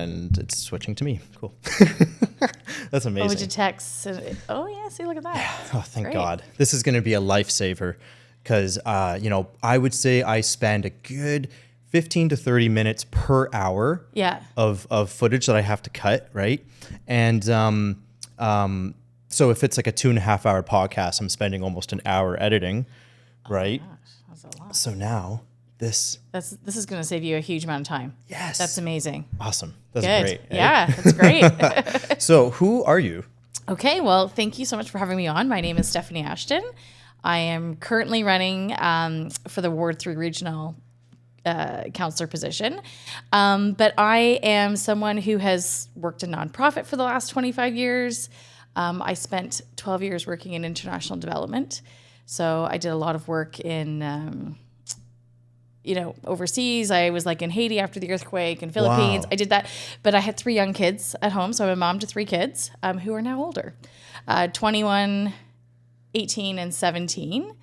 and it's switching to me. Cool. That's amazing. Oh, would you text? Oh, yeah. See, look at that. Oh, thank God. This is going to be a lifesaver because, I would say I spend a good 15 to 30 minutes per hour of footage that I have to cut, right? And so if it's like a 2.5 hour podcast, I'm spending almost an hour editing, right? Oh, gosh, that's a lot. So now this is going to save you a huge amount of time. Yes. That's amazing. Awesome. That's Good. great. Yeah, that's great. So who are you? Okay, well, thank you so much for having me on. My name is Stephanie Ashton. I am currently running for the Ward 3 Regional Councillor position. But I am someone who has worked in nonprofit for the last 25 years. I spent 12 years working in international development. So I did a lot of work in, overseas. I was like in Haiti after the earthquake and Philippines. Wow. I did that. But I had 3 young kids at home. So I'm a mom to 3 kids who are now older, 21, 18, and 17.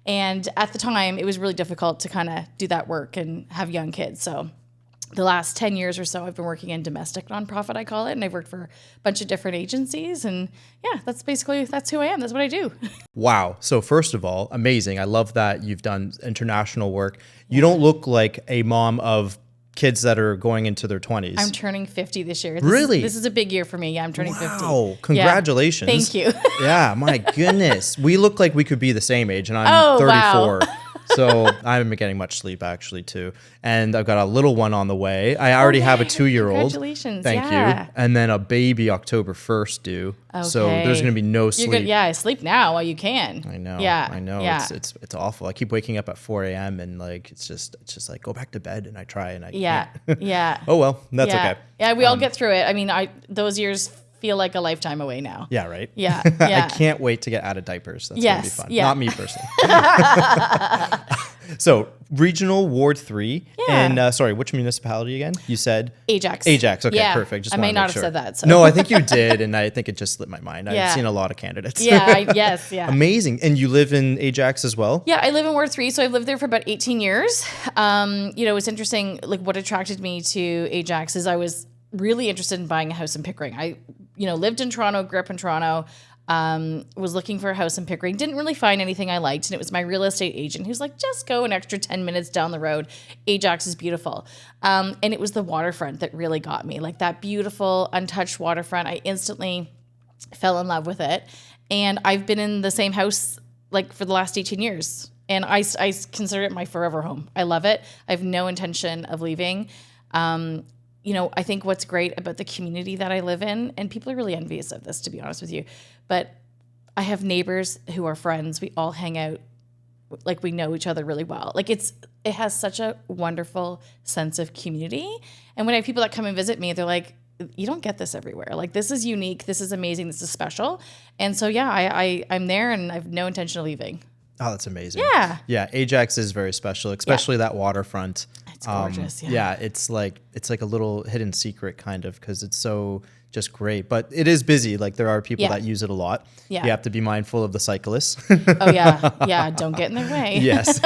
And at the time, it was really difficult to kind of do that work and have young kids. So the last 10 years or so, I've been working in domestic nonprofit, I call it. And I've worked for a bunch of different agencies. And yeah, that's who I am. That's what I do. Wow. So first of all, amazing. I love that you've done international work. You don't look like a mom of kids that are going into their 20s. I'm turning 50 this year. Really? This is a big year for me. Yeah, I'm turning 50. Wow. Congratulations. Yeah. Thank you. Yeah, my goodness. We look like we could be the same age, and I'm 34. Wow. So I'm getting much sleep actually too. And I've got a little one on the way. I already have a 2-year-old. Congratulations. Thank you. And then a baby October 1st due. Okay. So there's going to be no sleep. You're good. Yeah, sleep now while you can. I know. Yeah. I know. Yeah. It's awful. I keep waking up at 4 a.m. and like it's just like go back to bed, and I try and I can't. Yeah. Oh well, that's okay. Yeah, we all get through it. I mean, those years feel like a lifetime away now. Yeah, right? Yeah. I can't wait to get out of diapers. That's going to be fun. Yeah. Not me personally. So, Regional Ward 3. Yeah. And sorry, which municipality again? You said? Ajax. Okay, yeah. perfect. Just I wanna may make not have sure. said that. So. No, I think you did, and I think it just slipped my mind. Yeah. I've seen a lot of candidates. Yes. Amazing. And you live in Ajax as well? Yeah, I live in Ward 3, so I've lived there for about 18 years. It's interesting, like what attracted me to Ajax is I was really interested in buying a house in Pickering. I, lived in Toronto, grew up in Toronto, was looking for a house in Pickering, didn't really find anything I liked. And it was my real estate agent who's like, just go an extra 10 minutes down the road. Ajax is beautiful. And it was the waterfront that really got me, like that beautiful, untouched waterfront. I instantly fell in love with it. And I've been in the same house like for the last 18 years. And I consider it my forever home. I love it. I have no intention of leaving. I think what's great about the community that I live in, and people are really envious of this, to be honest with you, but I have neighbors who are friends. We all hang out like we know each other really well. Like it has such a wonderful sense of community. And when I have people that come and visit me, they're like, you don't get this everywhere. Like this is unique. This is amazing. This is special. And so, yeah, I'm there and I have no intention of leaving. Oh, that's amazing. Yeah. Yeah. Ajax is very special, especially that waterfront. It's gorgeous. Yeah. It's like a little hidden secret kind of, because it's so just great, but it is busy. Like there are people that use it a lot. Yeah. You have to be mindful of the cyclists. Oh yeah. Yeah. Don't get in their way. Yes.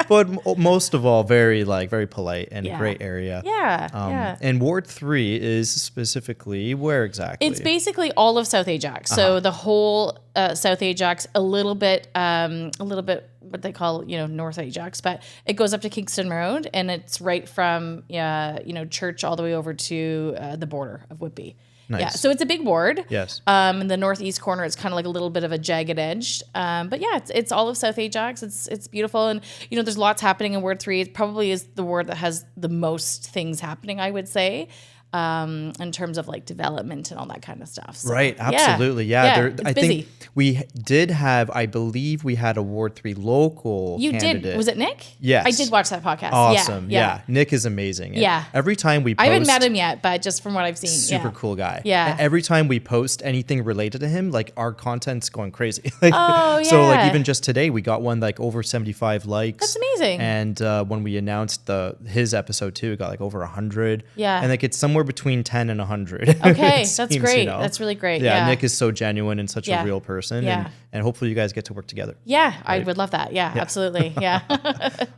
But most of all, very polite and a great area. Yeah. And Ward 3 is specifically where exactly? It's basically all of South Ajax. So the whole South Ajax, a little bit what they call, North Ajax, but it goes up to Kingston Road, and it's right from, Church all the way over to the border of Whitby. Nice. Yeah, so it's a big ward. Yes. In the northeast corner, it's kind of like a little bit of a jagged edge. But yeah, it's all of South Ajax. It's beautiful, and there's lots happening in Ward 3. It probably is the ward that has the most things happening, I would say. In terms of like development and all that kind of stuff. So, right. Absolutely. Yeah. It's I busy. think we did have, I believe we had a Ward 3 local candidate. Did. Was it Nick? Yes. I did watch that podcast. Awesome. Yeah. Nick is amazing. Yeah. Every time we post. I haven't met him yet, but just from what I've seen. Super cool guy. Yeah. And every time we post anything related to him, like our content's going crazy. So like even just today, we got one like over 75 likes. That's amazing. And when we announced his episode too, it got like over 100. Yeah. And like it's somewhere somewhere between 10 and 100. Okay, that's great. You know? That's really great. Yeah, Nick is so genuine and such a real person. Yeah. And hopefully you guys get to work together. Yeah, right? I would love that. Yeah. Absolutely. Yeah.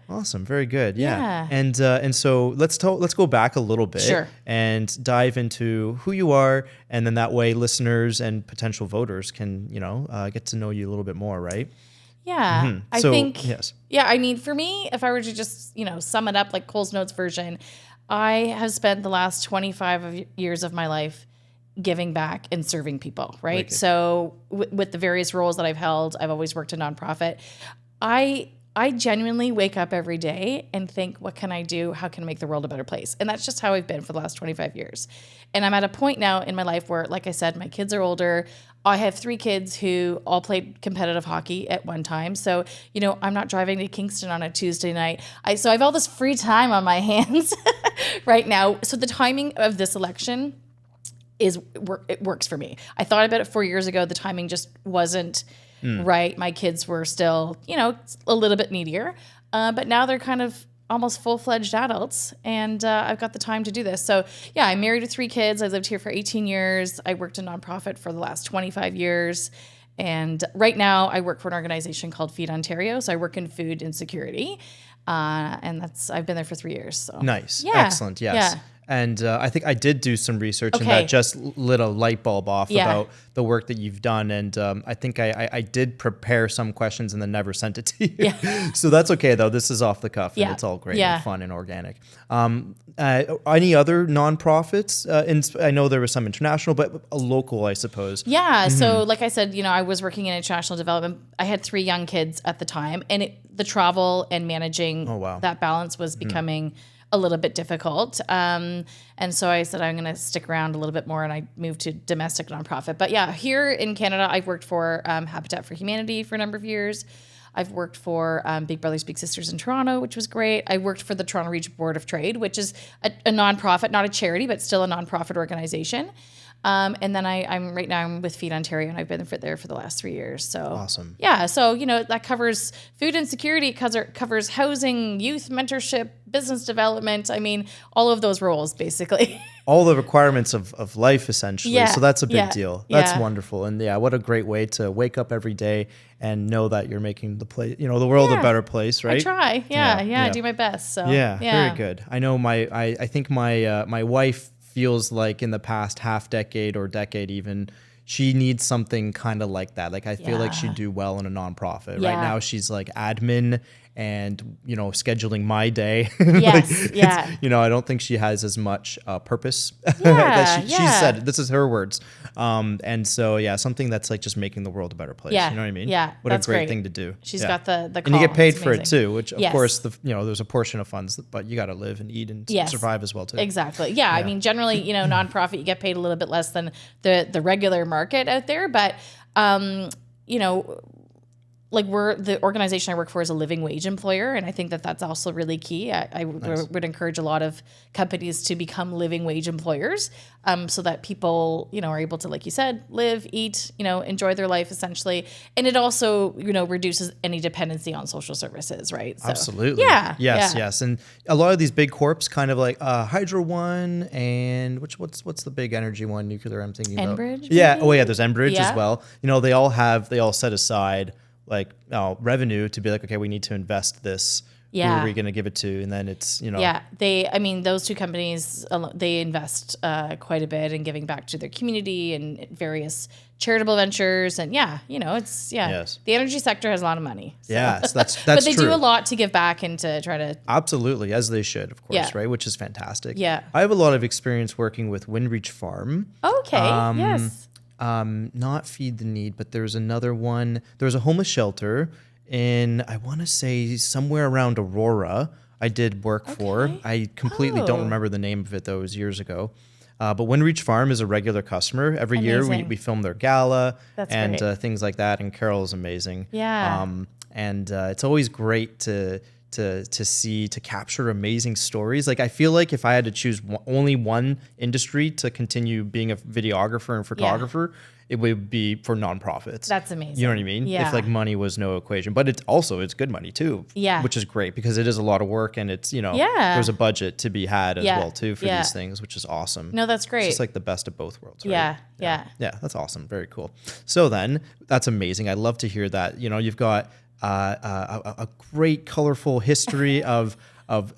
Awesome. Very good. Yeah. And so let's go back a little bit and dive into who you are, and then that way listeners and potential voters can, get to know you a little bit more, right? Yeah. Mm-hmm. I think, yeah, I mean, for me, if I were to just, sum it up like Cole's Notes version, I have spent the last 25 years of my life giving back and serving people, right? So with the various roles that I've held, I've always worked in nonprofit. I genuinely wake up every day and think, what can I do? How can I make the world a better place? And that's just how I've been for the last 25 years. And I'm at a point now in my life where, like I said, my kids are older. I have 3 kids who all played competitive hockey at one time. So, I'm not driving to Kingston on a Tuesday night. So I have all this free time on my hands right now. So the timing of this election it works for me. I thought about it 4 years ago. The timing just wasn't right. My kids were still, a little bit needier. But now they're kind of almost full-fledged adults, and I've got the time to do this. So yeah, I'm married with 3 kids. I've lived here for 18 years. I worked in nonprofit for the last 25 years. And right now I work for an organization called Feed Ontario. So I work in food insecurity. And I've been there for 3 years. So nice. Yeah. Excellent. Yes. Yeah. And I think I did do some research and that just lit a light bulb off about the work that you've done. And I think I did prepare some questions and then never sent it to you. Yeah. So that's okay, though. This is off the cuff and it's all great and fun and organic. Any other nonprofits? I know there was some international, but a local, I suppose. Yeah. Mm-hmm. So like I said, I was working in international development. I had 3 young kids at the time, and the travel and managing that balance was becoming a little bit difficult. And so I said, I'm going to stick around a little bit more, and I moved to domestic nonprofit. But yeah, here in Canada, I've worked for Habitat for Humanity for a number of years. I've worked for Big Brothers Big Sisters in Toronto, which was great. I worked for the Toronto Regional Board of Trade, which is a nonprofit, not a charity, but still a nonprofit organization. And then I'm right now I'm with Feed Ontario, and I've been there for the last 3 years. So awesome. Yeah. So, that covers food insecurity, covers housing, youth mentorship, business development. I mean, all of those roles basically. All the requirements of life essentially. Yeah. So that's a big deal. That's wonderful. And what a great way to wake up every day and know that you're making the world a better place, right? I try. I do my best. So very good. I know I think my wife feels like in the past half decade or decade even, she needs something kind of like that. Like I feel like she'd do well in a nonprofit. Right now she's like admin and, scheduling my day. Yes. I don't think she has as much purpose that she said. This is her words. And so, something that's like just making the world a better place. Yeah. You know what I mean? Yeah. What a great thing to do. She's got the call. And you get paid for it too, which of course, there's a portion of funds, but you got to live and eat and survive as well too. Exactly. Yeah. I mean, generally, nonprofit, you get paid a little bit less than the regular market out there. But, like the organization I work for is a living wage employer. And I think that's also really key. I would encourage a lot of companies to become living wage employers, so that people, are able to, like you said, live, eat, enjoy their life essentially. And it also, reduces any dependency on social services, right? So, absolutely. Yeah. Yes. And a lot of these big corps kind of like Hydro One and what's the big energy one, nuclear I'm thinking about? Enbridge? Yeah. Maybe? Oh yeah, there's Enbridge as well. They all set aside like revenue to be like, okay, we need to invest this. Yeah. Who are we going to give it to? And then it's, Yeah. Those 2 companies, they invest quite a bit in giving back to their community and various charitable ventures. And it's. The energy sector has a lot of money. So. Yes, that's But they true. do a lot to give back and to try to. Absolutely, as they should, of course, right? Which is fantastic. Yeah. I have a lot of experience working with Windreach Farm. Okay, yes. Not Feed the Need, but there's another one. There's a homeless shelter in, I want to say, somewhere around Aurora. I did work for. I completely don't remember the name of it, though. It was years ago. But Windreach Farm is a regular customer. Every year we film their gala and things like that. And Carol is amazing. Yeah. And it's always great to to capture amazing stories. Like I feel like if I had to choose only one industry to continue being a videographer and photographer, it would be for nonprofits. That's amazing. You know what I mean? Yeah. If like money was no equation, but it's good money too. Yeah. Which is great because it is a lot of work and it's, there's a budget to be had as well too for these things, which is awesome. No, that's great. It's just like the best of both worlds, right? Yeah. Yeah, that's awesome. Very cool. So then that's amazing. I love to hear that. You've got a great colorful history of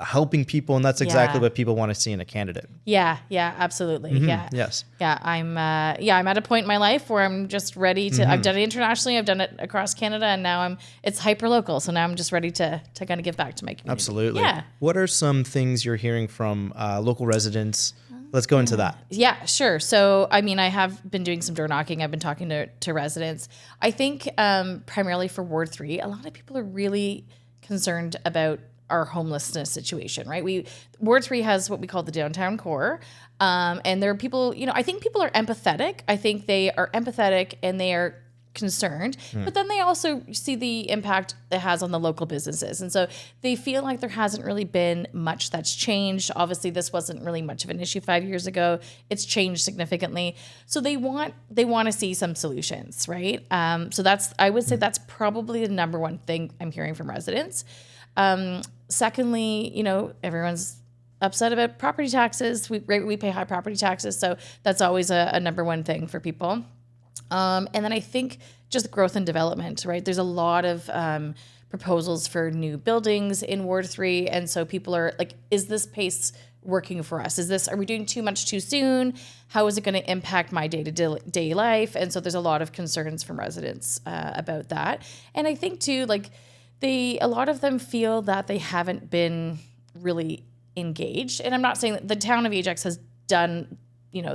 helping people, and that's exactly what people want to see in a candidate. Yeah, absolutely. Yeah. Yes. Yeah, I'm at a point in my life where I'm just ready to I've done it internationally, I've done it across Canada, and now it's hyper local. So now I'm just ready to kind of give back to my community. Absolutely. Yeah. What are some things you're hearing from local residents? Let's go into that. Yeah, sure. So, I mean, I have been doing some door knocking. I've been talking to residents. I think primarily for Ward 3, a lot of people are really concerned about our homelessness situation, right? Ward 3 has what we call the downtown core. And there are people, I think people are empathetic. I think they are empathetic and they are concerned, but then they also see the impact it has on the local businesses. And so they feel like there hasn't really been much that's changed. Obviously, this wasn't really much of an issue 5 years ago. It's changed significantly. So they want to see some solutions, right? So I would say that's probably the number one thing I'm hearing from residents. Secondly, everyone's upset about property taxes. We pay high property taxes, so that's always a number one thing for people. And then I think just growth and development, right? There's a lot of proposals for new buildings in Ward 3, and so people are like, is this pace working for us? Are we doing too much too soon? How is it going to impact my day-to-day life? And so there's a lot of concerns from residents about that. And I think too, like a lot of them feel that they haven't been really engaged. And I'm not saying that the town of Ajax has done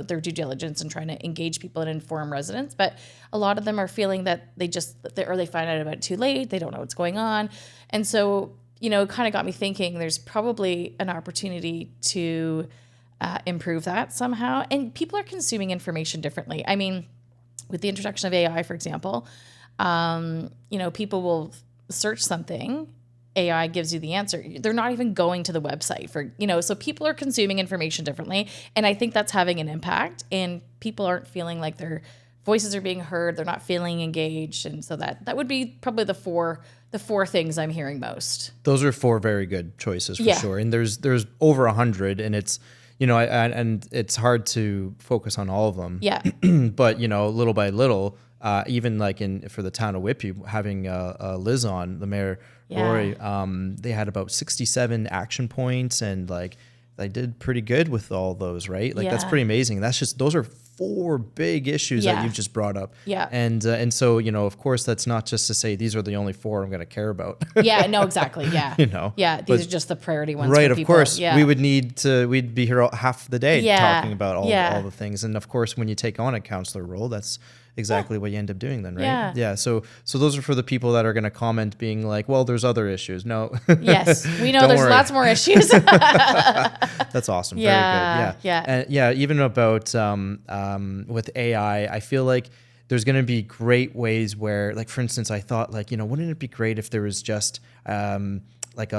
their due diligence and trying to engage people and inform residents, but a lot of them are feeling that they find out about it too late. They don't know what's going on. And so, it kind of got me thinking there's probably an opportunity to improve that somehow. And people are consuming information differently. I mean, with the introduction of AI, for example, people will search something, AI gives you the answer. They're not even going to the website so people are consuming information differently. And I think that's having an impact, and people aren't feeling like their voices are being heard. They're not feeling engaged. And so that would be probably the four things I'm hearing most. Those are 4 very good choices for sure. And there's over 100, and it's, and it's hard to focus on all of them. Yeah. But, little by little, even like for the town of Whitby, having Liz on, the mayor, Rory, they had about 67 action points, and like they did pretty good with all those, right? Like that's pretty amazing. Those are 4 big issues that you've just brought up. Yeah. And so, of course, that's not just to say these are the only 4 I'm going to care about. Yeah, no, exactly. Yeah. Yeah, these are just the priority ones. Right, for of people. course. Yeah. We'd be here half the day talking about all the things. And of course, when you take on a counselor role, that's exactly what you end up doing then, right? Yeah. So those are for the people that are going to comment being like, well, there's other issues. No. Yes, we know there's lots more issues. That's awesome. Very good. Yeah. And even about with AI, I feel like there's going to be great ways where, like, for instance, I thought like, wouldn't it be great if there was just like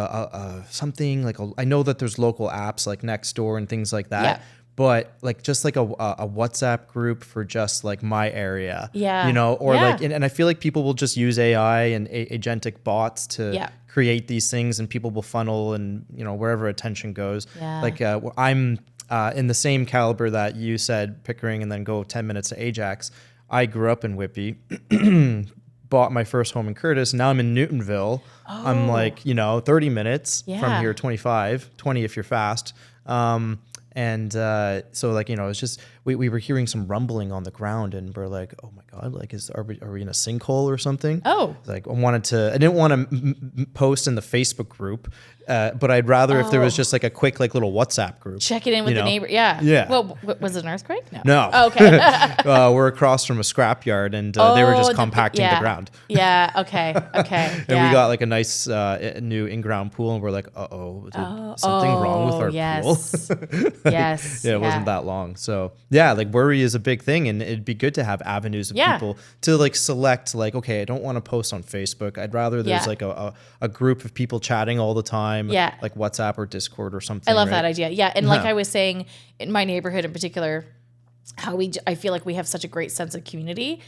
something like I know that there's local apps like Nextdoor and things like that. Yeah. But like just like a WhatsApp group for just like my area, like, and I feel like people will just use AI and agentic bots to create these things, and people will funnel and wherever attention goes. Yeah. Like I'm in the same caliber that you said, Pickering, and then go 10 minutes to Ajax. I grew up in Whitby, bought my first home in Curtis. Now I'm in Newtonville. Oh. I'm like 30 minutes from here, 20 if you're fast. And so like, it's just, we were hearing some rumbling on the ground, and we're like, oh my God, like are we in a sinkhole or something? Oh, like I didn't want to post in the Facebook group, but I'd rather if there was just like a quick like little WhatsApp group. Check it in with the neighbor. Yeah. Yeah. Well, was it an earthquake? No. Oh, okay. We're across from a scrapyard, and they were just compacting the ground. Yeah. Okay. And we got like a nice new in-ground pool, and we're like, something wrong with our pool. Yes. It wasn't that long. So yeah, like worry is a big thing, and it'd be good to have avenues of people to like select like, okay, I don't want to post on Facebook. I'd rather there's like a group of people chatting all the time, like WhatsApp or Discord or something. I love that idea. Yeah. And like I was saying, in my neighborhood in particular, I feel like we have such a great sense of community.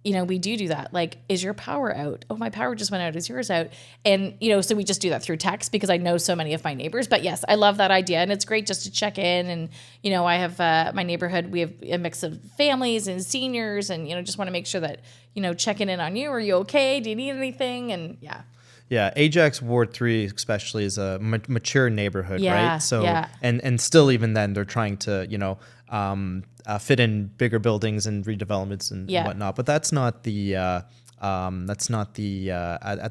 You know, we do that. Like, is your power out? Oh, my power just went out. Is yours out? And, you know, so we just do that through text because I know so many of my neighbors. But yes, I love that idea. And it's great just to check in. And, you know, I have my neighborhood, we have a mix of families and seniors and, you know, just want to make sure that, you know, checking in on you. Are you okay? Do you need anything? And yeah, Ajax Ward 3 especially is a mature neighborhood, right? So, and still even then they're trying to, you know, fit in bigger buildings and redevelopments and whatnot. But that's not the at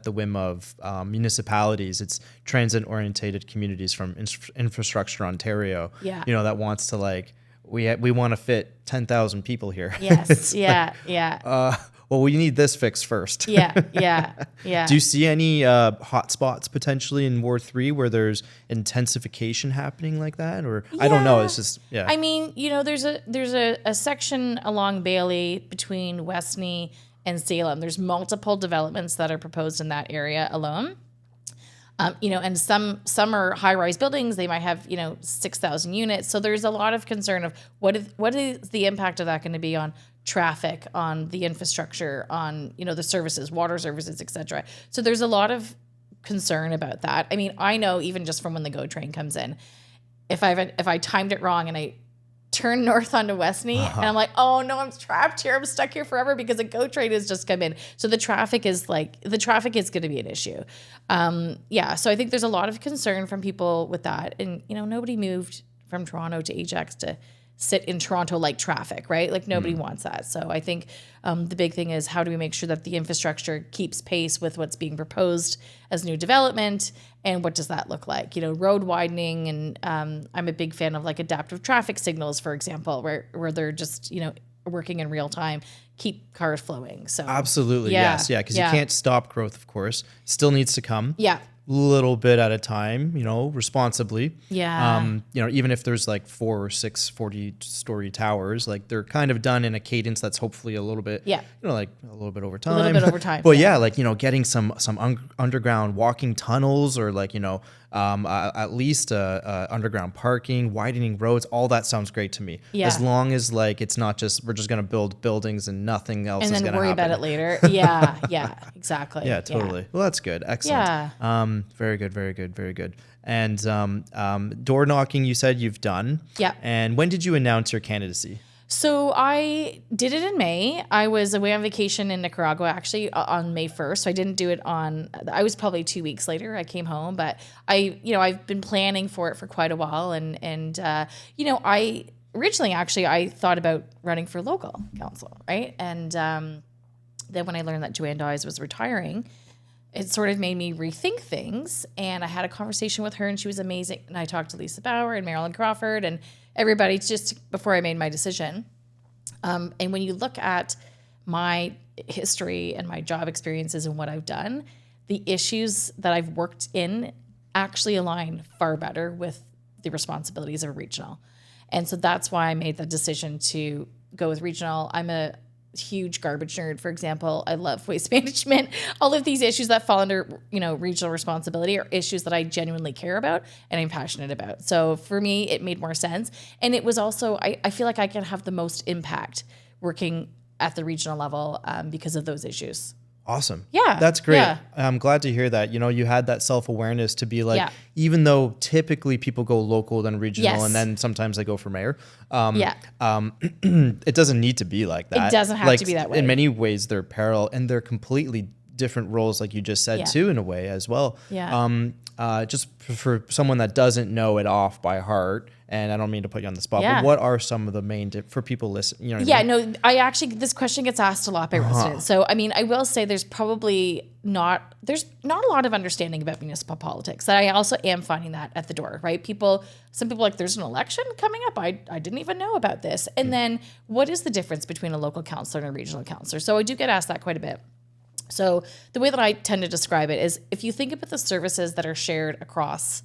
the whim of municipalities. It's transit-orientated communities from Infrastructure Ontario, you know, that wants to like, we want to fit 10,000 people here. Yes, well, we need this fixed first. Yeah. Do you see any hot spots potentially in Ward 3 where there's intensification happening like that? Or I don't know. It's just, I mean, you know, there's a section along Bailey between Westney and Salem. There's multiple developments that are proposed in that area alone. You know, and some are high-rise buildings. They might have, you know, 6,000 units. So there's a lot of concern of what is the impact of that going to be on traffic, on the infrastructure, on, you know, the services, water services, et cetera. So there's a lot of concern about that. I mean, I know even just from when the GO train comes in, if I timed it wrong and I turn north onto Westney and I'm like, oh no, I'm trapped here. I'm stuck here forever because a GO train has just come in. So the traffic is going to be an issue. So I think there's a lot of concern from people with that. And, you know, nobody moved from Toronto to Ajax to sit in Toronto like traffic, right? Like nobody wants that. So I think the big thing is how do we make sure that the infrastructure keeps pace with what's being proposed as new development, and what does that look like? You know, road widening, and I'm a big fan of like adaptive traffic signals, for example, where they're just, you know, working in real time, keep cars flowing. So absolutely, yes, because you can't stop growth, of course. Still needs to come. Little bit at a time, you know, responsibly. You know, even if there's like 4 or 6 40-story towers, like they're kind of done in a cadence that's hopefully a little bit, you know, like a little bit over time. A little bit over time. But like, you know, getting some underground walking tunnels, or like, you know, at least underground parking, widening roads, all that sounds great to me. As long as like it's not just we're just going to build buildings and nothing else is going to happen. And then worry about it later. Exactly. Yeah, totally. Well, that's good. Excellent. Very good. And door knocking, you said you've done. Yeah. And when did you announce your candidacy? So I did it in May. I was away on vacation in Nicaragua actually on May 1st. So I didn't do it I was probably 2 weeks later. I came home, but I've been planning for it for quite a while. And you know, I thought about running for local council, right? And then when I learned that Joanne Dawes was retiring, it sort of made me rethink things. And I had a conversation with her, and she was amazing. And I talked to Lisa Bauer and Marilyn Crawford and everybody just before I made my decision. And when you look at my history and my job experiences and what I've done, the issues that I've worked in actually align far better with the responsibilities of a regional. And so that's why I made the decision to go with regional. I'm a huge garbage nerd, for example. I love waste management. All of these issues that fall under, you know, regional responsibility are issues that I genuinely care about and I'm passionate about. So for me, it made more sense. And it was also, I feel like I can have the most impact working at the regional level because of those issues. Awesome. Yeah. That's great. Yeah. I'm glad to hear that. You know, you had that self-awareness to be like, even though typically people go local, then regional, and then sometimes they go for mayor. It doesn't need to be like that. It doesn't have to be that way. In many ways, they're parallel, and they're completely different roles, like you just said, too, in a way as well. Just for someone that doesn't know it off by heart, and I don't mean to put you on the spot, but what are some of the main for people listening? You know what I mean? No, I actually, this question gets asked a lot by residents. So, I mean, I will say there's not a lot of understanding about municipal politics. And I also am finding that at the door, right? Some people are like, there's an election coming up. I didn't even know about this. And then what is the difference between a local councillor and a regional councillor? So I do get asked that quite a bit. So the way that I tend to describe it is if you think about the services that are shared across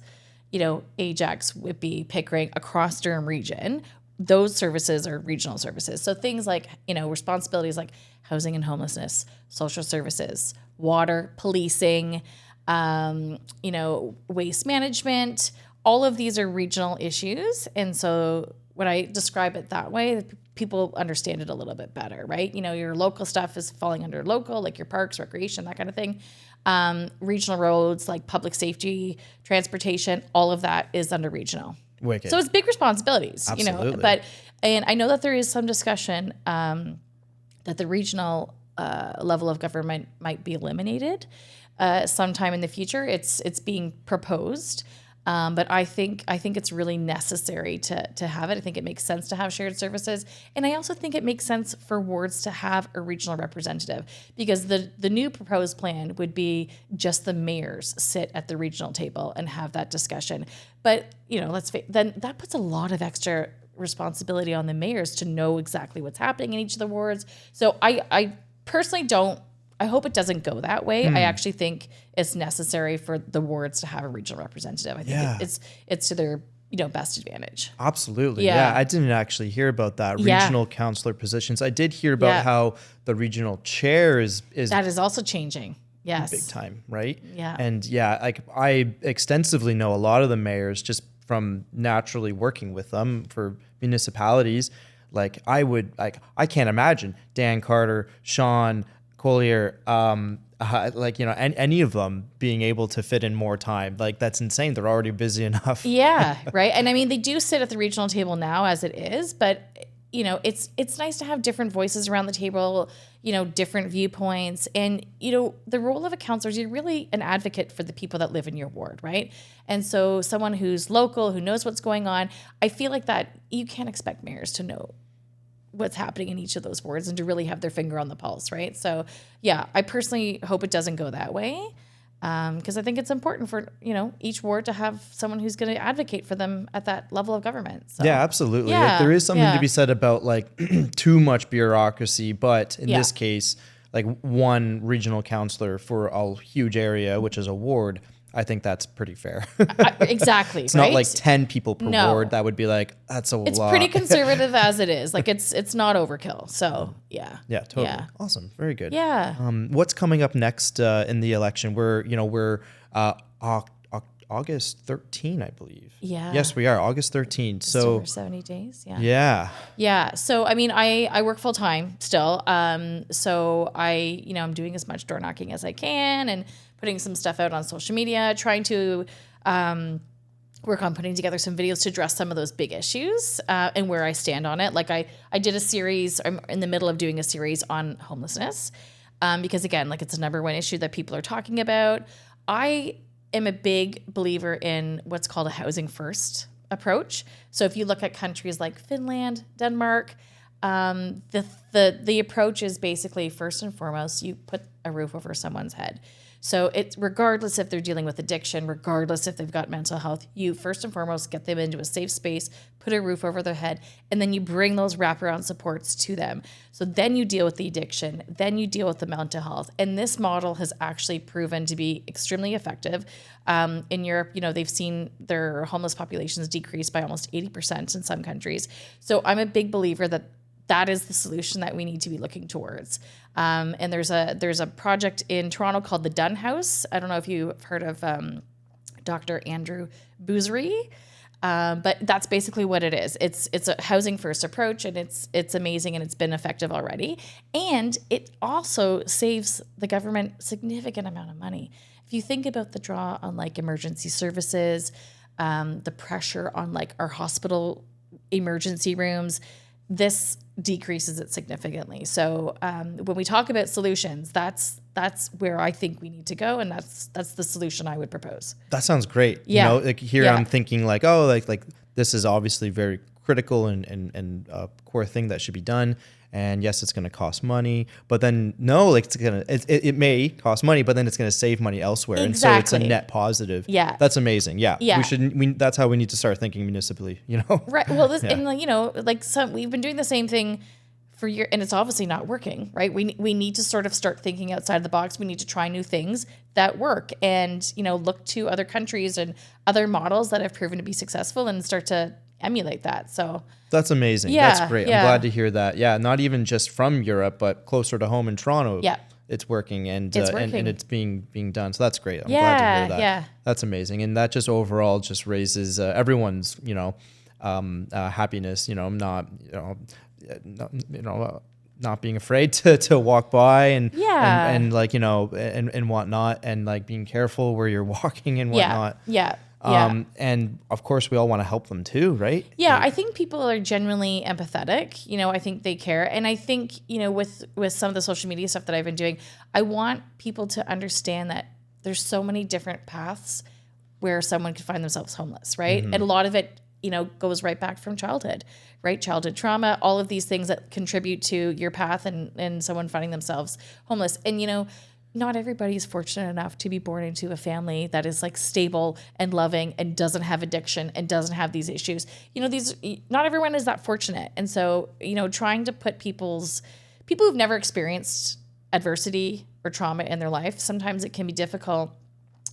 Ajax, Whitby, Pickering, across Durham region, those services are regional services. So things like, responsibilities like housing and homelessness, social services, water, policing, waste management, all of these are regional issues. And so when I describe it that way, people understand it a little bit better, right? Your local stuff is falling under local, like your parks, recreation, that kind of thing. Regional roads, like public safety, transportation, all of that is under regional. Wicked. So it's big responsibilities, Absolutely. And I know that there is some discussion that the regional level of government might be eliminated sometime in the future. It's being proposed. But I think it's really necessary to have it. I think it makes sense to have shared services. And I also think it makes sense for wards to have a regional representative, because the new proposed plan would be just the mayors sit at the regional table and have that discussion. But, then that puts a lot of extra responsibility on the mayors to know exactly what's happening in each of the wards. So I personally I hope it doesn't go that way. I actually think it's necessary for the wards to have a regional representative. I think it's to their best advantage. Absolutely. Yeah. I didn't actually hear about that. Regional councillor positions. I did hear about how the regional chair is that is also changing. Yes. Big time, right? Yeah. And I extensively know a lot of the mayors just from naturally working with them for municipalities. I can't imagine Dan Carter, Sean Collier, any of them being able to fit in more time. That's insane. They're already busy enough. Yeah, right. And I mean, they do sit at the regional table now as it is, but it's nice to have different voices around the table, different viewpoints. And, the role of a councillor is you're really an advocate for the people that live in your ward, right? And so someone who's local, who knows what's going on, I feel like that you can't expect mayors to know what's happening in each of those wards and to really have their finger on the pulse, right? So, yeah, I personally hope it doesn't go that way, because I think it's important for, each ward to have someone who's going to advocate for them at that level of government. So, yeah, absolutely. There is something to be said about too much bureaucracy, but in this case, one regional councillor for a huge area, which is a ward, I think that's pretty fair. Exactly. It's not 10 people per ward. That would be that's a lot. It's pretty conservative as it is. It's not overkill. So yeah. Yeah, totally. Yeah. Awesome. Very good. Yeah. What's coming up next in the election? We're August 13, I believe. Yeah. Yes, we are August 13. Just so over 70 days. Yeah. Yeah. Yeah. So I mean, I work full time still. So I'm doing as much door knocking as I can and putting some stuff out on social media, trying to work on putting together some videos to address some of those big issues and where I stand on it. I did a series, I'm in the middle of doing a series on homelessness because again, it's a number one issue that people are talking about. I am a big believer in what's called a housing first approach. So if you look at countries like Finland, Denmark, the approach is basically first and foremost, you put a roof over someone's head. So it's regardless if they're dealing with addiction, regardless if they've got mental health, you first and foremost get them into a safe space, put a roof over their head, and then you bring those wraparound supports to them. So then you deal with the addiction, then you deal with the mental health. And this model has actually proven to be extremely effective. In Europe, they've seen their homeless populations decrease by almost 80% in some countries. So I'm a big believer that is the solution that we need to be looking towards. And there's a project in Toronto called the Dunn House. I don't know if you've heard of Dr. Andrew Boozery, but that's basically what it is. It's a housing first approach, and it's amazing, and it's been effective already. And it also saves the government a significant amount of money. If you think about the draw on emergency services, the pressure on our hospital emergency rooms, this decreases it significantly. So when we talk about solutions, that's where I think we need to go, and that's the solution I would propose. That sounds great. Yeah. I'm thinking this is obviously very critical and a core thing that should be done. And yes, it's going to cost money, but then it may cost money, but then it's going to save money elsewhere. Exactly. And so it's a net positive. Yeah. That's amazing. Yeah. Yeah. That's how we need to start thinking municipally, Right. Well, and we've been doing the same thing and it's obviously not working, right? We need to sort of start thinking outside the box. We need to try new things that work, and look to other countries and other models that have proven to be successful and start to emulate that. So that's amazing. Yeah, that's great. yeah. I'm glad to hear that. Yeah, not even just from Europe, but closer to home in Toronto. Yeah. It's working, and It's working. and it's being done. So that's great. I'm glad to hear that. Yeah. That's amazing, and that just overall just raises everyone's happiness. Not being afraid to walk by and and whatnot, and like being careful where you're walking and whatnot. Yeah. And of course we all want to help them too, right? Yeah, I think people are genuinely empathetic. I think they care. And I think, with some of the social media stuff that I've been doing, I want people to understand that there's so many different paths where someone could find themselves homeless, right? And a lot of it, goes right back from childhood, right? Childhood trauma, all of these things that contribute to your path and someone finding themselves homeless. And, not everybody is fortunate enough to be born into a family that is like stable and loving and doesn't have addiction and doesn't have these issues. Not everyone is that fortunate. And so, trying to put people who've never experienced adversity or trauma in their life, sometimes it can be difficult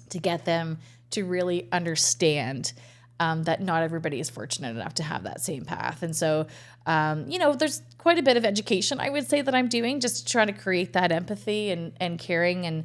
to get them to really understand that not everybody is fortunate enough to have that same path. And so, there's quite a bit of education, I would say, that I'm doing just to try to create that empathy and caring.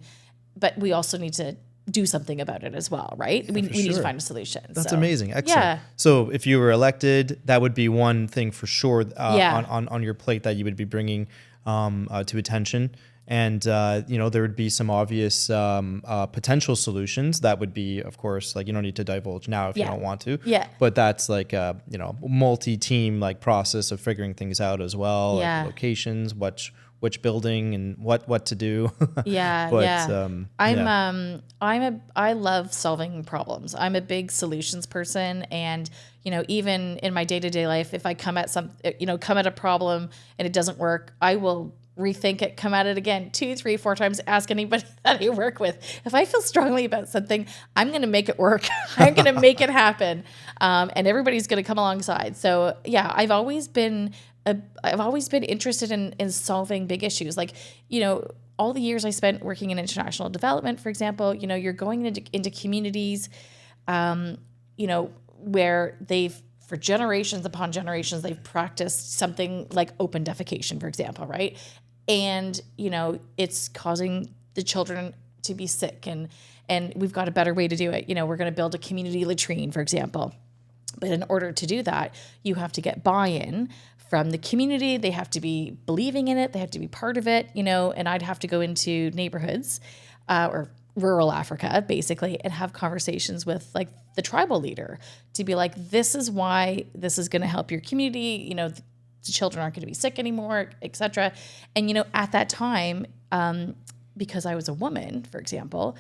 But we also need to do something about it as well, right? We need to find a solution. That's amazing. Excellent. Yeah. So if you were elected, that would be one thing for sure on your plate that you would be bringing to attention. And, there would be some obvious potential solutions that would be, of course, like you don't need to divulge now if you don't want to. Yeah. But that's like a, multi-team like process of figuring things out as well. Yeah. Like locations, which building and what to do. Yeah. But, I love solving problems. I'm a big solutions person. And, even in my day-to-day life, if I come at a problem and it doesn't work, I will rethink it, come at it again 2, 3, 4 times, ask anybody that I work with. If I feel strongly about something, I'm going to make it work. I'm going to make it happen. And everybody's going to come alongside. So yeah, I've always been interested in solving big issues. Like, all the years I spent working in international development, for example, you're going into communities, where for generations upon generations, they've practiced something like open defecation, for example, right? And, it's causing the children to be sick, and we've got a better way to do it. We're going to build a community latrine, for example. But in order to do that, you have to get buy-in from the community. They have to be believing in it. They have to be part of it, and I'd have to go into neighborhoods or rural Africa, basically, and have conversations with like the tribal leader to be like, this is why this is going to help your community. The children aren't going to be sick anymore, et cetera. And, at that time, because I was a woman, for example,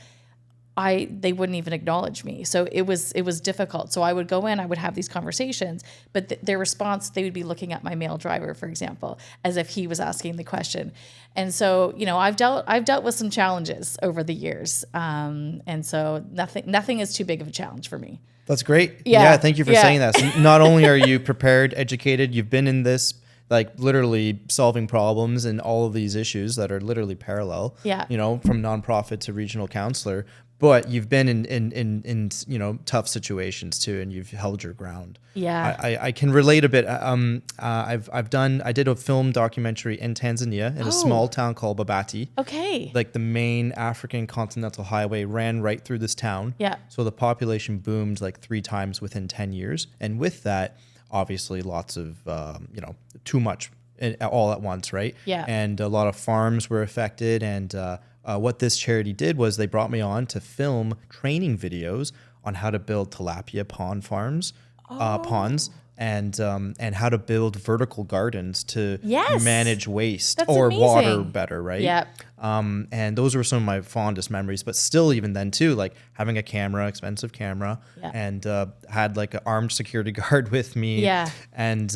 they wouldn't even acknowledge me. So it was difficult. So I would go in, I would have these conversations, but their response, they would be looking at my male driver, for example, as if he was asking the question. And so, I've dealt with some challenges over the years. And so nothing is too big of a challenge for me. That's great. Yeah. Thank you for saying that. So not only are you prepared, educated, you've been in this, like literally solving problems and all of these issues that are literally parallel, from nonprofit to regional councillor, but you've been in tough situations too, and you've held your ground. Yeah. I can relate a bit. I did a film documentary in Tanzania in a small town called Babati. Okay. Like the main African continental highway ran right through this town. Yeah. So the population boomed like 3 times within 10 years. And with that, obviously lots of, too much all at once, right? Yeah. And a lot of farms were affected. And what this charity did was they brought me on to film training videos on how to build tilapia ponds, and how to build vertical gardens to manage waste. That's or amazing. Water better, right? Yeah. And those were some of my fondest memories. But still, even then too, like having a camera, expensive camera, and had like an armed security guard with me. Yeah. And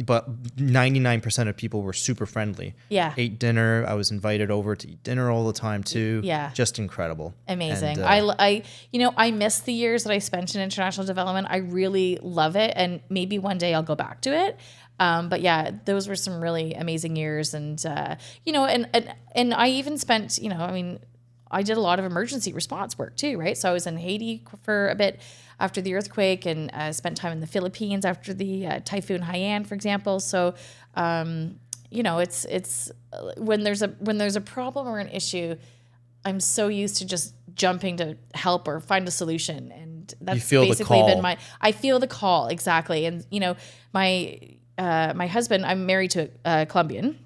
but 99% of people were super friendly. Yeah. Ate dinner. I was invited over to eat dinner all the time too. Yeah. Just incredible. Amazing. I miss the years that I spent in international development. I really love it, and maybe one day I'll go back to it. But yeah, those were some really amazing years. And, you know, and I even spent, you know, I mean, I did a lot of emergency response work too, right? So I was in Haiti for a bit after the earthquake, and spent time in the Philippines after the Typhoon Haiyan, for example. So, you know, it's when there's a problem or an issue, I'm so used to just jumping to help or find a solution. And that's basically been I feel the call. Exactly. And, you know, my husband, I'm married to a Colombian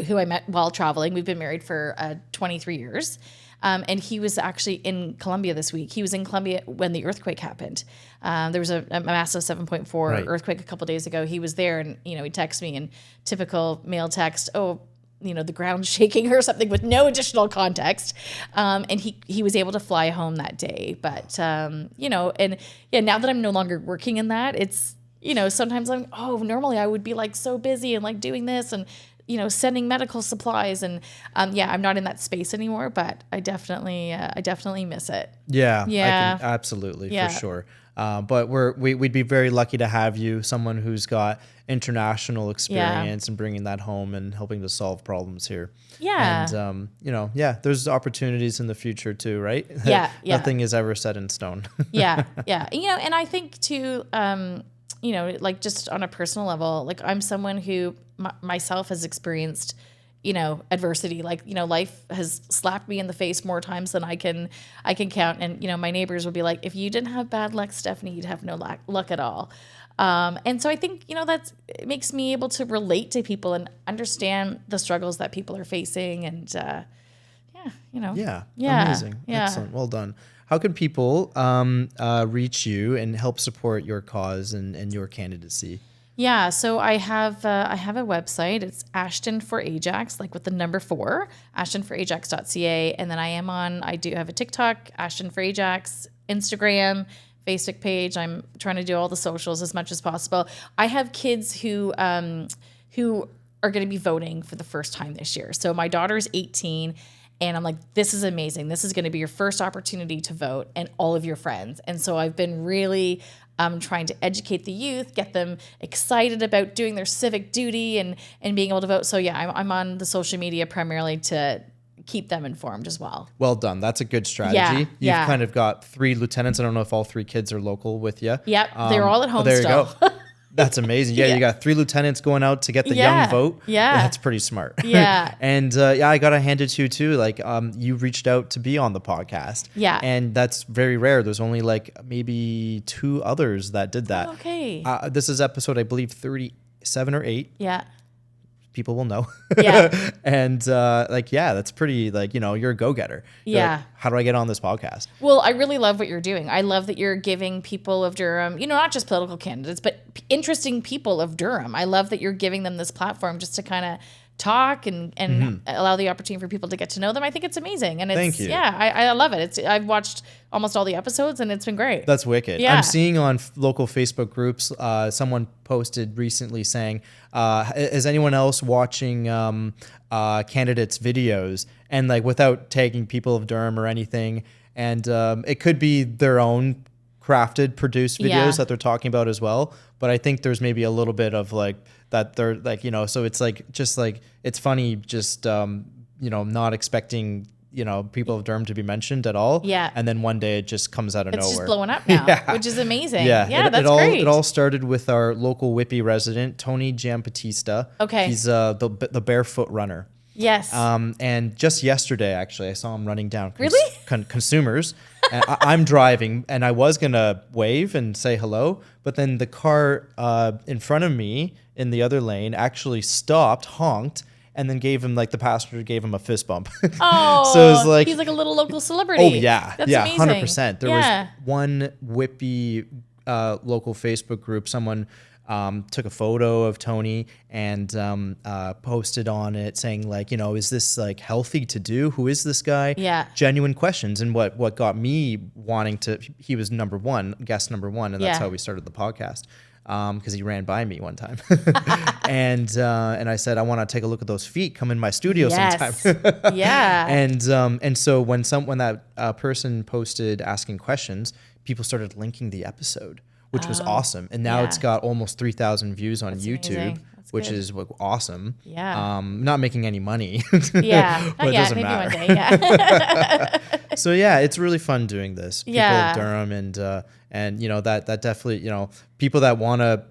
who I met while traveling. We've been married for 23 years. And he was actually in Colombia this week. He was in Colombia when the earthquake happened. There was a massive 7.4 earthquake a couple of days ago. He was there, and, you know, he texted me in typical male text, "Oh, you know, the ground's shaking," or something, with no additional context. And he was able to fly home that day. But, you know, and yeah, now that I'm no longer working in that, it's, you know, sometimes normally I would be like so busy and like doing this and, you know, sending medical supplies, and yeah, I'm not in that space anymore, but I definitely miss it. Yeah. I can, absolutely, for sure. But we'd be very lucky to have you, someone who's got international experience and bringing that home and helping to solve problems here. Yeah. And, you know, there's opportunities in the future too, right? Yeah. Nothing is ever set in stone. Yeah. You know, and I think too, you know, like just on a personal level, like I'm someone who myself has experienced, you know, adversity. Like, you know, life has slapped me in the face more times than I can count. And, you know, my neighbors would be like, "If you didn't have bad luck, Stephanie, you'd have no luck at all." And so I think, you know, it makes me able to relate to people and understand the struggles that people are facing. And, you know. Yeah. Amazing. Yeah. Excellent. Well done. How can people reach you and help support your cause and your candidacy? Yeah, so I have a website. It's Ashton for Ajax, like with the number 4, ashtonforajax.ca. And then I do have a TikTok, Ashton for Ajax, Instagram, Facebook page. I'm trying to do all the socials as much as possible. I have kids who are going to be voting for the first time this year. So my daughter's 18. And I'm like, this is amazing. This is going to be your first opportunity to vote, and all of your friends. And so I've been really trying to educate the youth, get them excited about doing their civic duty and being able to vote. So yeah, I'm on the social media primarily to keep them informed as well. Well done. That's a good strategy. You've kind of got 3 lieutenants. I don't know if all 3 kids are local with you. Yep, they're all at home there still. You go. That's amazing. Yeah, you got 3 lieutenants going out to get the young vote. Yeah. That's pretty smart. Yeah. And I got to hand it to you too. Like, you reached out to be on the podcast. Yeah. And that's very rare. There's only like maybe 2 others that did that. Oh, okay. This is episode, I believe, 37 or 8. Yeah. People will know. Yeah. And that's pretty, like, you know, you're a go-getter. Yeah. Like, how do I get on this podcast? Well, I really love what you're doing. I love that you're giving people of Durham, you know, not just political candidates, but interesting people of Durham. I love that you're giving them this platform just to kind of talk and allow the opportunity for people to get to know them. I think it's amazing. And it's, Thank you. Yeah, I love it. I've watched almost all the episodes, and it's been great. That's wicked. Yeah. I'm seeing on local Facebook groups, someone posted recently saying, is anyone else watching candidates' videos? And like, without tagging people of Durham or anything. And it could be their own crafted, produced videos that they're talking about as well. But I think there's maybe a little bit of like that they're like, you know, so it's like, just like, it's funny, just, you know, not expecting, you know, people of Durham to be mentioned at all. Yeah. And then one day it just comes out of nowhere. It's just blowing up now, which is amazing. Yeah, that's great. It all started with our local Whippy resident, Tony Giambattista. Okay. He's the barefoot runner. Yes. And just yesterday, actually, I saw him running down consumers. And I'm driving, and I was going to wave and say hello, but then the car in front of me in the other lane actually stopped, honked, and then gave him, like, the passenger gave him a fist bump. Oh, so it was like, he's like a little local celebrity. Oh, yeah. That's amazing. 100%. There was one Whippy local Facebook group, someone took a photo of Tony and posted on it saying, like, you know, is this like healthy to do? Who is this guy? Yeah. Genuine questions. And what got me wanting to, he was guest number one. And that's how we started the podcast. Because he ran by me one time. and I said, I want to take a look at those feet. Come in my studio sometime. Yeah. And so when that person posted asking questions, people started linking the episode which was awesome. And now it's got almost 3,000 views on YouTube, which good. is awesome. Yeah. Not making any money. Yeah. But it doesn't maybe matter. one day. Yeah. So yeah, it's really fun doing this. People Yeah. of Durham and you know, that definitely, you know, people that want to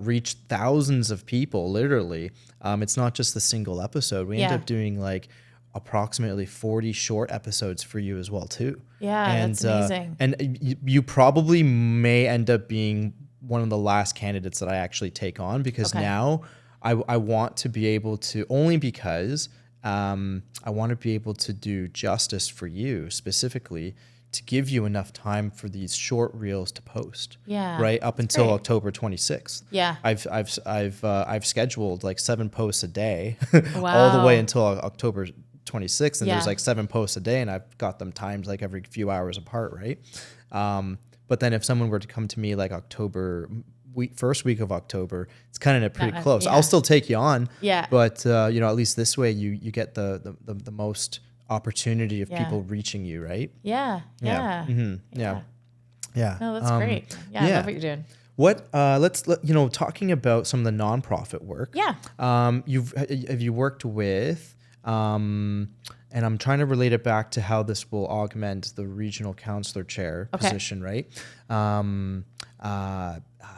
reach thousands of people, literally. It's not just the single episode. We end up doing like approximately 40 short episodes for you as well too. Yeah, and, that's amazing. And you probably may end up being one of the last candidates that I actually take on, because now I want to be able to, only because I want to be able to do justice for you specifically, to give you enough time for these short reels to post. Yeah. Right up until October 26th. Yeah. I've scheduled like 7 posts a day all the way until October 26th, and there's like 7 posts a day, and I've got them timed like every few hours apart, right? But then if someone were to come to me like first week of October, it's kind of pretty close. I'll still take you on. Yeah. But you know, at least this way you get the most opportunity of people reaching you, right? Yeah. Yeah. Mm-hmm. Yeah. No, that's great. Yeah, I love what you're doing. Let's you know, talking about some of the nonprofit work. Yeah. Have you worked with and I'm trying to relate it back to how this will augment the regional councillor chair position, right?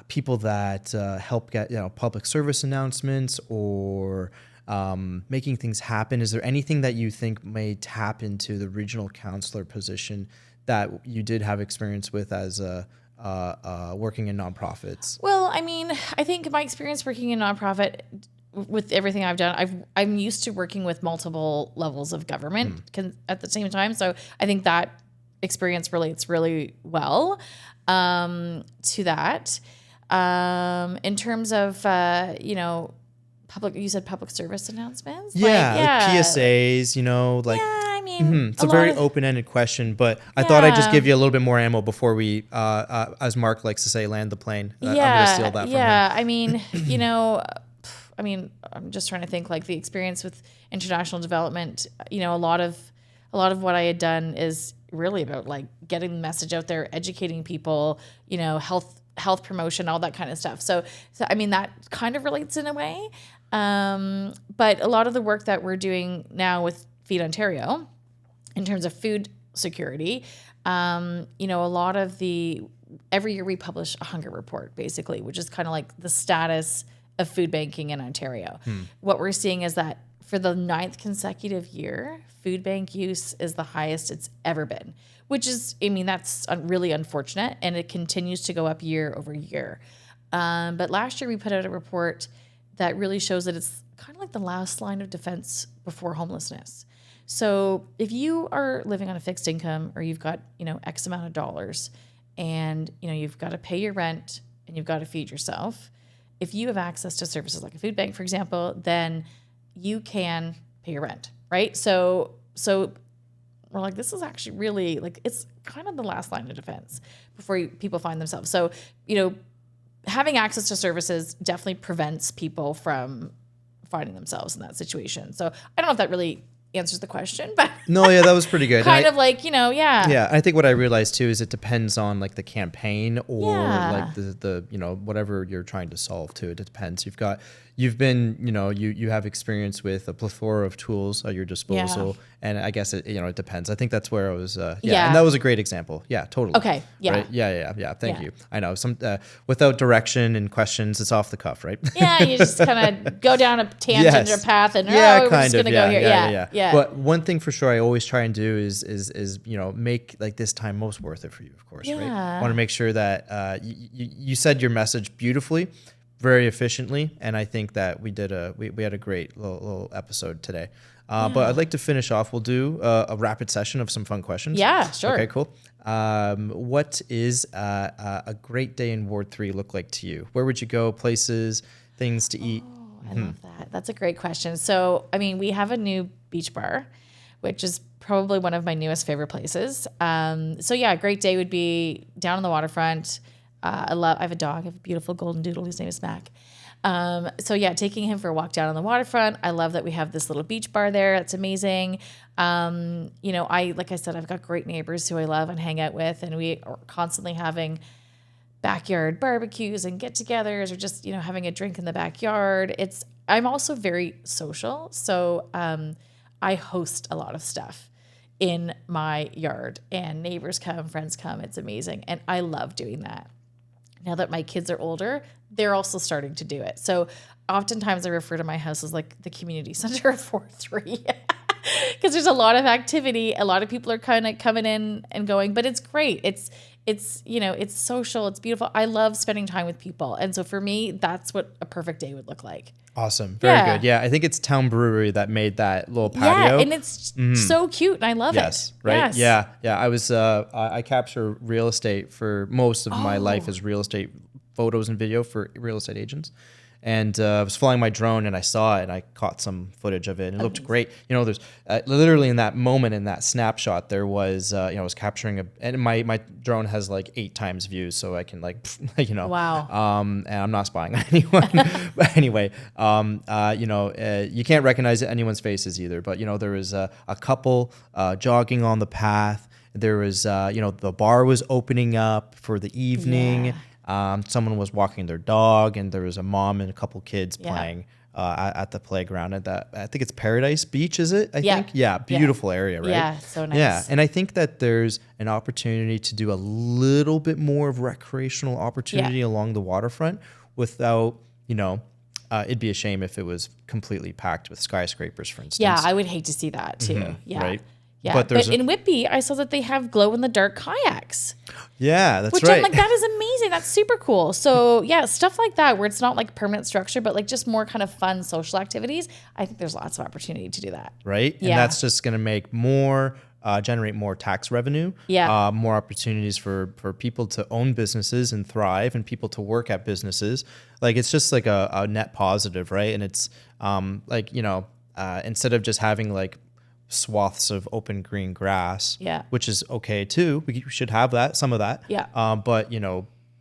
People that help get, you know, public service announcements or making things happen. Is there anything that you think may tap into the regional councillor position that you did have experience with as working in nonprofits? Well, I mean, I think my experience working in nonprofit, with everything I've done, I'm used to working with multiple levels of government at the same time. So I think that experience relates really well to that. In terms of, you know, you said public service announcements? Yeah, like PSAs, you know, like. Yeah, I mean, it's a very open-ended question, but I thought I'd just give you a little bit more ammo before we, as Mark likes to say, land the plane. I'm going to steal that from him. I mean, you know, I'm just trying to think, like, the experience with international development, you know, a lot of what I had done is really about like getting the message out there, educating people, you know, health promotion, all that kind of stuff. So I mean, that kind of relates in a way. But a lot of the work that we're doing now with Feed Ontario in terms of food security, you know, a lot of every year we publish a hunger report, basically, which is kind of like the status of food banking in Ontario. What we're seeing is that for the 9th consecutive year, food bank use is the highest it's ever been, which is, I mean, that's really unfortunate, and it continues to go up year over year. But last year we put out a report that really shows that it's kind of like the last line of defense before homelessness. So if you are living on a fixed income, or you've got, you know, X amount of dollars, and, you know, you've got to pay your rent and you've got to feed yourself, if you have access to services like a food bank, for example, then you can pay your rent, right? So we're like, this is actually really, like, it's kind of the last line of defense before people find themselves. So, you know, having access to services definitely prevents people from finding themselves in that situation. So I don't know if that really answers the question, but no, yeah, that was pretty good. Kind of like, you know, yeah. I think what I realized too is it depends on like the campaign or like the you know, whatever you're trying to solve too. It depends. You've been, you know, you have experience with a plethora of tools at your disposal, and I guess it, you know, it depends. I think that's where I was. And that was a great example. Yeah, totally. Okay. Yeah. Right? Yeah. Thank you. I know some without direction and questions, it's off the cuff, right? Yeah, you just kind of go down a tangent or path, and we're just gonna go here. Yeah. But one thing for sure, I always try and do is you know, make like this time most worth it for you, of course. Right. I want to make sure that you said your message beautifully, very efficiently, and I think that we had a great little episode today. But I'd like to finish off. We'll do a rapid session of some fun questions. Yeah, sure. Okay, cool. What is a great day in Ward 3 look like to you? Where would you go? Places, things to eat? I love that. That's a great question. So, I mean, we have a new beach bar, which is probably one of my newest favorite places. So yeah, a great day would be down on the waterfront. I have a dog. I have a beautiful golden doodle. His name is Mac. So yeah, taking him for a walk down on the waterfront. I love that we have this little beach bar there. That's amazing. You know, like I said, I've got great neighbors who I love and hang out with, and we are constantly having backyard barbecues and get-togethers, or just, having a drink in the backyard. I'm also very social. So I host a lot of stuff in my yard, and neighbors come, friends come. It's amazing. And I love doing that. Now that my kids are older, they're also starting to do it. So oftentimes I refer to my house as like the community center of 4-3 because there's a lot of activity. A lot of people are kind of coming in and going, but it's great. It's social. It's beautiful. I love spending time with people. And so for me, that's what a perfect day would look like. Awesome. Very good. Yeah. I think it's Town Brewery that made that little patio. Yeah. And it's so cute. And I love it. Right. Yes. Yeah. I was, I capture real estate for most of my life as real estate photos and video for real estate agents. And I was flying my drone and I saw it and I caught some footage of it and it looked great. There's literally in that moment, in that snapshot, there was, I was capturing and my drone has like 8 times views. So I can wow. And I'm not spying on anyone. But anyway, you can't recognize anyone's faces either. But, there was a couple jogging on the path. There was, the bar was opening up for the evening. Someone was walking their dog, and there was a mom and a couple kids playing at the playground at that. I think it's Paradise Beach, is it? I think. Yeah, beautiful area, right? Yeah, so nice. Yeah, and I think that there's an opportunity to do a little bit more of recreational opportunity along the waterfront without, it'd be a shame if it was completely packed with skyscrapers, for instance. Yeah, I would hate to see that too. Mm-hmm, yeah. Right? Yeah, but in Whitby, I saw that they have glow-in-the-dark kayaks. Yeah, that's right. Which I'm like, that is amazing. That's super cool. So yeah, stuff like that where it's not like permanent structure, but like just more kind of fun social activities. I think there's lots of opportunity to do that. Right? Yeah. And that's just going to make generate more tax revenue. Yeah. More opportunities for people to own businesses and thrive and people to work at businesses. Like it's just like a net positive, right? And it's instead of just having like swaths of open green grass, which is okay too. We should have that, some of that. Yeah. But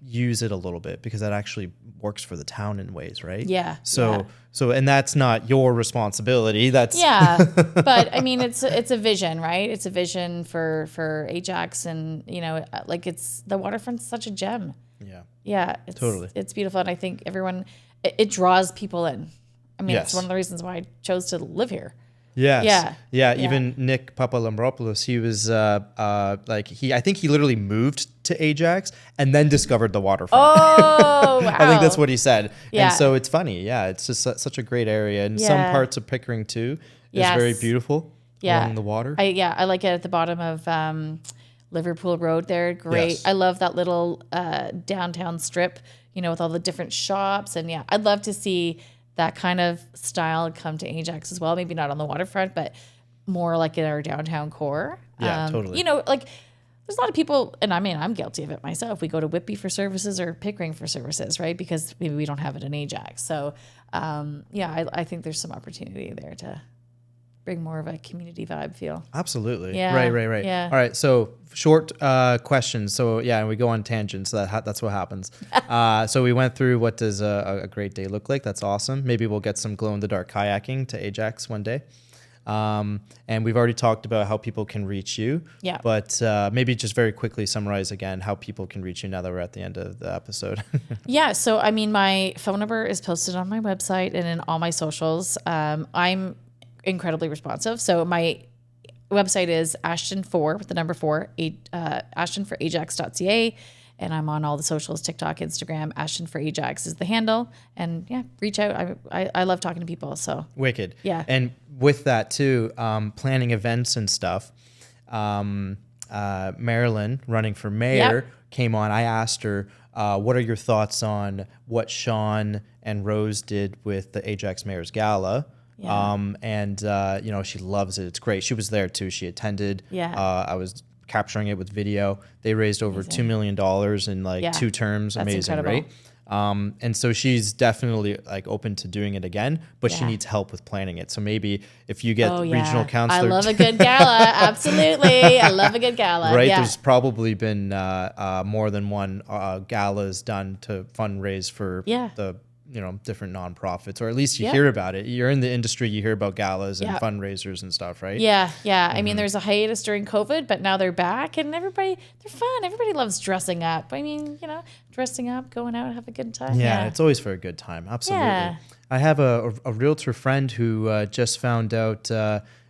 use it a little bit because that actually works for the town in ways, right? Yeah. So and that's not your responsibility. That's but I mean, it's a vision, right? It's a vision for Ajax, and like it's the waterfront's such a gem. Yeah. Yeah. It's beautiful, and I think everyone it draws people in. I mean, it's one of the reasons why I chose to live here. Yes. Yeah. Even Nick Papalambropoulos, he was I think he literally moved to Ajax and then discovered the waterfront. Oh, wow. I think that's what he said. Yeah. And so it's funny. Yeah. It's just such a great area. And some parts of Pickering too is very beautiful along the water. I like it at the bottom of Liverpool Road there. Great. Yes. I love that little downtown strip, with all the different shops. And I'd love to see that kind of style come to Ajax as well. Maybe not on the waterfront, but more like in our downtown core. Yeah, totally. Like there's a lot of people, and I mean, I'm guilty of it myself. We go to Whitby for services or Pickering for services, right? Because maybe we don't have it in Ajax. So, I think there's some opportunity there to bring more of a community vibe feel. Absolutely. Yeah. Right. Yeah. All right. So short questions. So and we go on tangents. So that's what happens. So we went through what does a great day look like. That's awesome. Maybe we'll get some glow in the dark kayaking to Ajax one day. And we've already talked about how people can reach you. Yeah. But maybe just very quickly summarize again how people can reach you now that we're at the end of the episode. Yeah. So I mean, my phone number is posted on my website and in all my socials. I'm incredibly responsive. So my website is Ashton 4 with the number 4, ashtonforajax.ca. And I'm on all the socials, TikTok, Instagram. Ashton for Ajax is the handle. And reach out. I love talking to people. So wicked. Yeah. And with that too, planning events and stuff. Marilyn, running for mayor, came on. I asked her, what are your thoughts on what Sean and Rose did with the Ajax Mayor's Gala? Yeah. She loves it. It's great. She was there too. She attended. Yeah. I was capturing it with video. They raised over $2 million in 2 terms. That's amazing, incredible. right? And so she's definitely open to doing it again, but she needs help with planning it. So maybe if you get Regional Councillor. I love a good gala. Absolutely. I love a good gala. Right. Yeah. There's probably been more than one galas done to fundraise for the different nonprofits, or at least you hear about it. You're in the industry, you hear about galas and fundraisers and stuff, right? Yeah. I mean, there's a hiatus during COVID, but now they're back, and they're fun. Everybody loves dressing up. I mean, dressing up, going out, have a good time. Yeah, it's always for a good time. Absolutely. Yeah. I have a realtor friend who just found out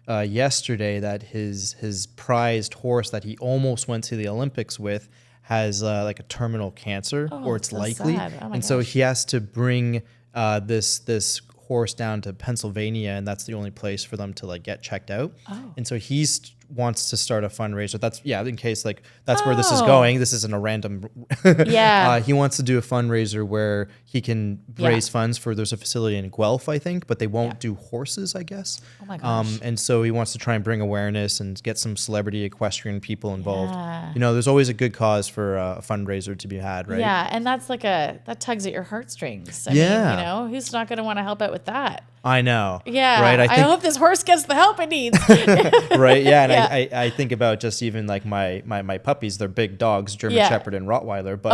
yesterday that his prized horse that he almost went to the Olympics with has like a terminal cancer, or it's so likely. sad. Oh my and so gosh. he has to bring this horse down to Pennsylvania, and that's the only place for them to like get checked out. And so wants to start a fundraiser. That's in case like that's where this is going. This isn't a random. He wants to do a fundraiser where he can raise funds for. There's a facility in Guelph, I think, but they won't do horses, I guess. Oh my gosh. And so he wants to try and bring awareness and get some celebrity equestrian people involved. There's always a good cause for a fundraiser to be had, right? Yeah, and that's that tugs at your heartstrings. I mean, who's not going to want to help out with that? I know. Yeah. Right. I hope this horse gets the help it needs. Right. Yeah. And I think about just even like my puppies, they're big dogs, German Shepherd and Rottweiler. But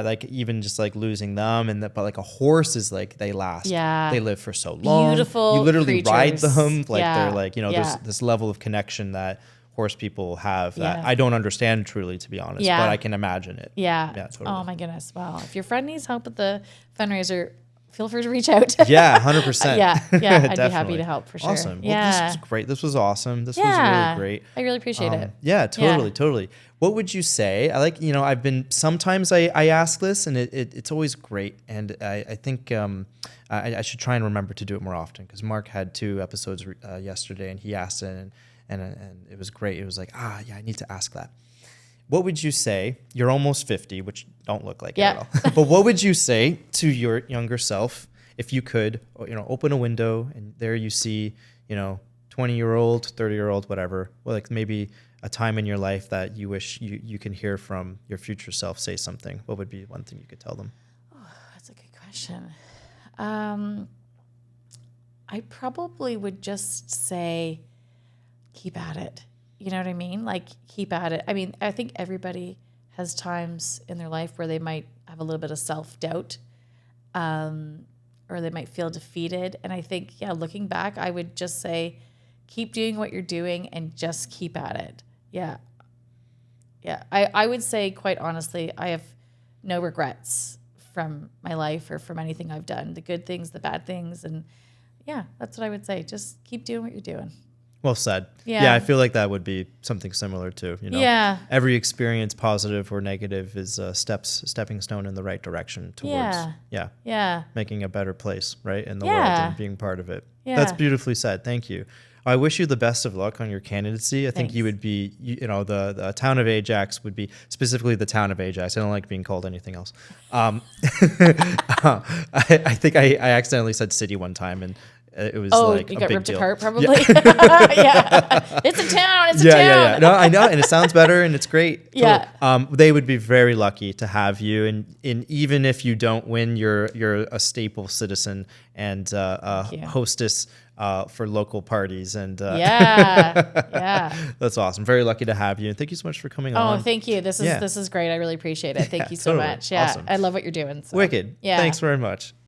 like even just like losing them but like a horse is like they last. Yeah. They live for so long. Beautiful. You literally creatures. ride them. Like they're like, there's this level of connection that horse people have that I don't understand truly, to be honest, but I can imagine it. Yeah. Totally. Oh my goodness. Well, if your friend needs help with the fundraiser, feel free to reach out. 100%. I'd be happy to help for sure. Awesome. Yeah. Well, this was great. This was awesome. This was really great. I really appreciate it. Yeah, totally. What would you say? I like, I've been, sometimes I ask this and it's always great. And I think I should try and remember to do it more often, because Mark had 2 episodes yesterday and he asked it and it was great. It was like, I need to ask that. What would you say? You're almost 50, which don't look like it at all. But what would you say to your younger self if you could, open a window and there you see, 20-year-old, 30-year-old, whatever, like maybe a time in your life that you wish you can hear from your future self say something? What would be one thing you could tell them? Oh, that's a good question. I probably would just say, keep at it. You know what I mean? Like, keep at it. I mean, I think everybody has times in their life where they might have a little bit of self-doubt, or they might feel defeated. And I think, looking back, I would just say, keep doing what you're doing and just keep at it. Yeah. I would say, quite honestly, I have no regrets from my life or from anything I've done, the good things, the bad things. And that's what I would say. Just keep doing what you're doing. Well said. Yeah. I feel like that would be something similar too. Every experience, positive or negative, is a stepping stone in the right direction towards making a better place, right, in the world and being part of it. That's beautifully said. Thank you. I wish you the best of luck on your candidacy. I think you would be, the town of Ajax would be, specifically the town of Ajax. I don't like being called anything else. I think I accidentally said city one time, and it was like you a got big ripped deal. apart probably. It's a town. It's a town. Yeah. No, I know, and it sounds better, and it's great. Yeah. They would be very lucky to have you, and even if you don't win, you're a staple citizen and a hostess for local parties, and that's awesome. Very lucky to have you, and thank you so much for coming on. Oh, thank you. This is great. I really appreciate it. Thank you so much. Yeah, Awesome. I love what you're doing. So. Wicked. Yeah. Thanks very much.